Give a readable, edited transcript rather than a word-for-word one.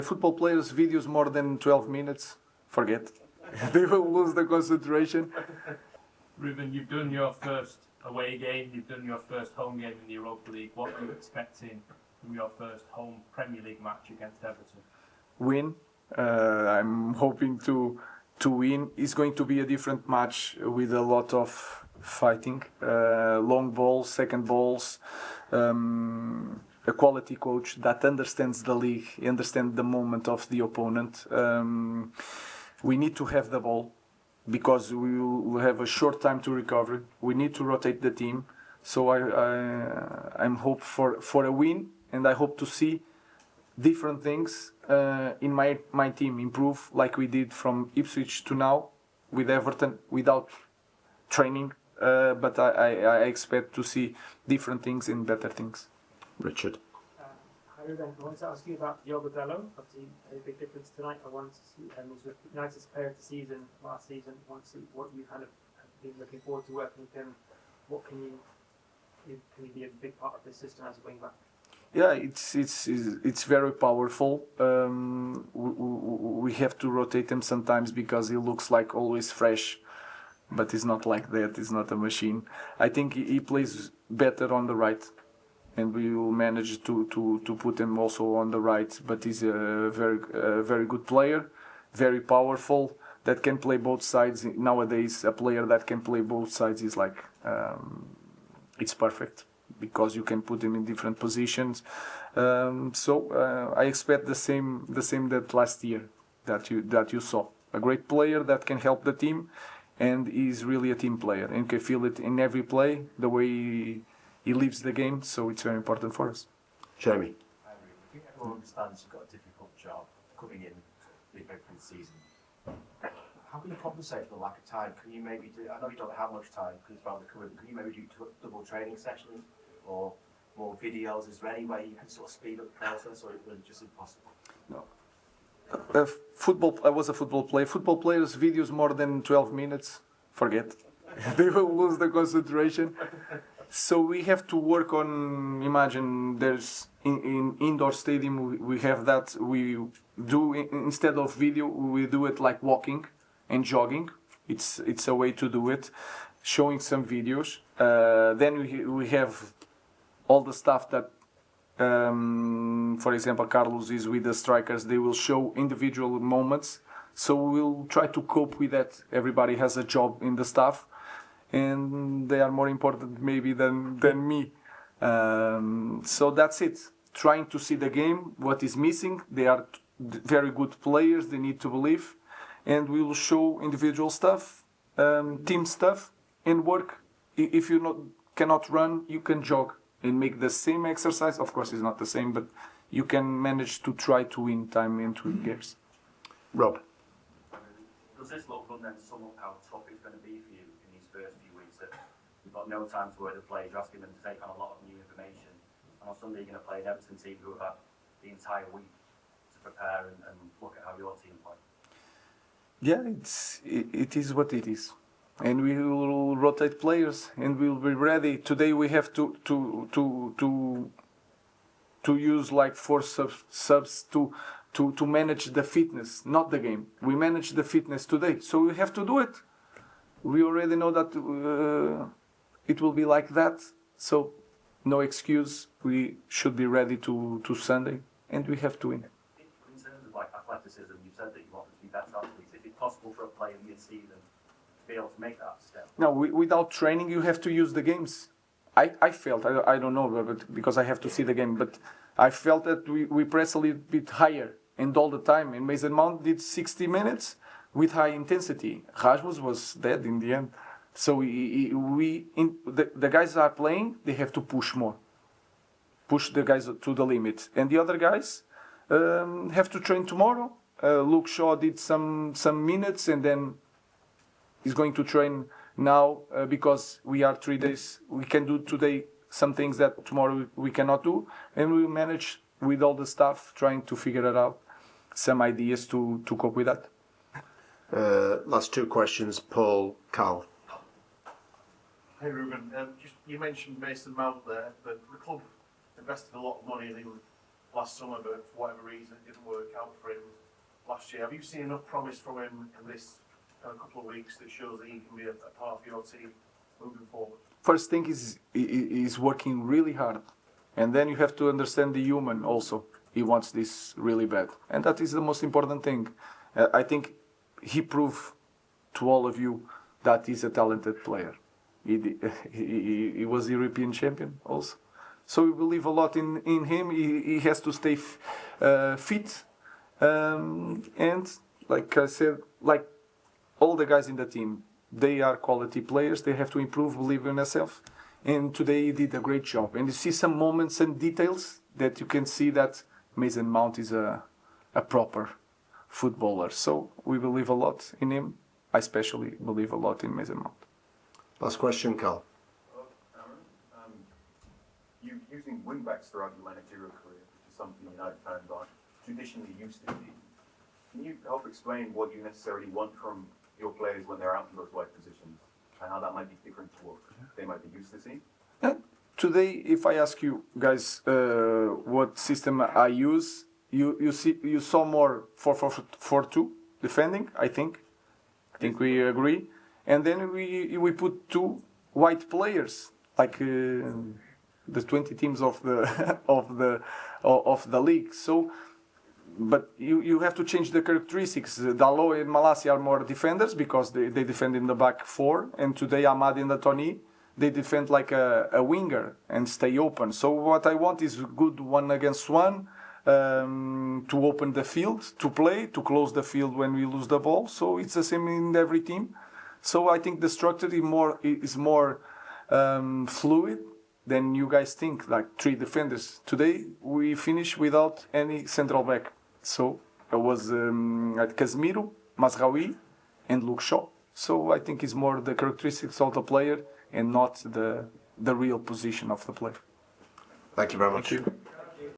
Football players videos more than 12 minutes, forget. They will lose the concentration. Ruben, you've done your first away game, you've done your first home game in the Europa League. What are you expecting from your first home Premier League match against Everton? Win. I'm hoping to win. It's going to be a different match with a lot of fighting, long balls, second balls, a quality coach that understands the league, understands the moment of the opponent. We need to have the ball because we will have a short time to recover. We need to rotate the team. So I'm hope for a win, and I hope to see different things in my team improve like we did from Ipswich to now with Everton without training. But I expect to see different things and better things. Richard. Hi Ruben, I wanted to ask you about Diogo Dalot. Obviously, a big difference tonight. I wanted to see, he was United's player of the season last season. I want to see what you kind of have been looking forward to working with him. What can you be a big part of this system as a wing back? Yeah, it's very powerful. We have to rotate him sometimes because he looks like always fresh, but he's not like that. He's not a machine. I think he plays better on the right, and we will manage to put him also on the right. But he's a very good player, very powerful, that can play both sides. Nowadays, a player that can play both sides is like it's perfect because you can put him in different positions. So I expect the same that last year that you saw. A great player that can help the team, and he's really a team player and can feel it in every play, the way he lives the game, so it's very important for us. Jamie. I think everyone understands you've got a difficult job coming in midway through the season. How can you compensate for the lack of time? Can you maybe do, I know you don't have much time because it's around the current, can you maybe do double training sessions or more videos? Is there any way you can sort of speed up the process, or is it just impossible? No. I was a football player. Football players videos more than 12 minutes, forget. They will lose the concentration. So we have to work on, imagine there's in indoor stadium we have that, we do instead of video we do it like walking and jogging. It's a way to do it, showing some videos. Then we have all the stuff that for example, Carlos is with the strikers, they will show individual moments. So we'll try to cope with that. Everybody has a job in the staff, and they are more important maybe than me. So that's it. Trying to see the game, what is missing. They are very good players, they need to believe. And we will show individual stuff, team stuff, and work. If you cannot run, you can jog and make the same exercise. Of course, it's not the same, but you can manage to try to win time into games. Rob. Does this look fun then to sum up how tough it's going to be for you in these first few weeks? That you've got no time to work the players, you're asking them to take on a lot of new information, and on Sunday you're going to play an Everton team who have had the entire week to prepare and look at how your team play. Yeah, it is what it is. And we will rotate players, and we'll be ready. Today we have to use like 4 subs to manage the fitness, not the game. We manage the fitness today, so we have to do it. We already know that it will be like that, so no excuse. We should be ready to Sunday, and we have to win. In terms of like athleticism, you said that you want them to be better athletes. Is it possible for a player mid-season to be able to make that step? No, without training, you have to use the games. I felt, I don't know, but because I have to see the game, but I felt that we press a little bit higher and all the time. And Mason Mount did 60 minutes with high intensity. Rasmus was dead in the end. So the guys are playing, they have to push more. Push the guys to the limit. And the other guys have to train tomorrow. Luke Shaw did some minutes, and then he's going to train now because we are 3 days. We can do today some things that tomorrow we cannot do, and we will manage with all the staff trying to figure it out, some ideas to cope with that. Last 2 questions, Paul, Carl. Hey Ruben, you mentioned Mason Mount there, but the club invested a lot of money in him last summer, but for whatever reason it didn't work out for him last year. Have you seen enough promise from him in this couple of weeks that shows that he can be a part of your team moving forward? First thing is he's working really hard, and then you have to understand the human also. He wants this really bad, and that is the most important thing. I think he proved to all of you that he's a talented player. He was European champion also, so we believe a lot in him. He has to stay fit, and like I said, like all the guys in the team, they are quality players. They have to improve, believe in themselves. And today he did a great job. And you see some moments and details that you can see that Mason Mount is a proper footballer. So we believe a lot in him. I especially believe a lot in Mason Mount. Last question, Carl. You using wing backs throughout your managerial career, which is something United fans aren't traditionally used to. Can you help explain what you necessarily want from your players when they're out in those wide positions, and how that might be different to what they might be used to seeing? Today, if I ask you guys what system I use, you saw more 4-4-2 defending. I think we agree, and then we put two white players like the 20 teams of the of the league. So. But you have to change the characteristics. Dalot and Malacia are more defenders because they defend in the back four, and today Ahmad and Tony, they defend like a winger and stay open. So what I want is good 1-against-1 to open the field, to play, to close the field when we lose the ball. So it's the same in every team. So I think the structure is more fluid than you guys think, like 3 defenders. Today we finish without any central back. So it was Casemiro, Mazraoui, and Luke Shaw. So I think it's more the characteristics of the player and not the real position of the player. Thank you very much. Thank you.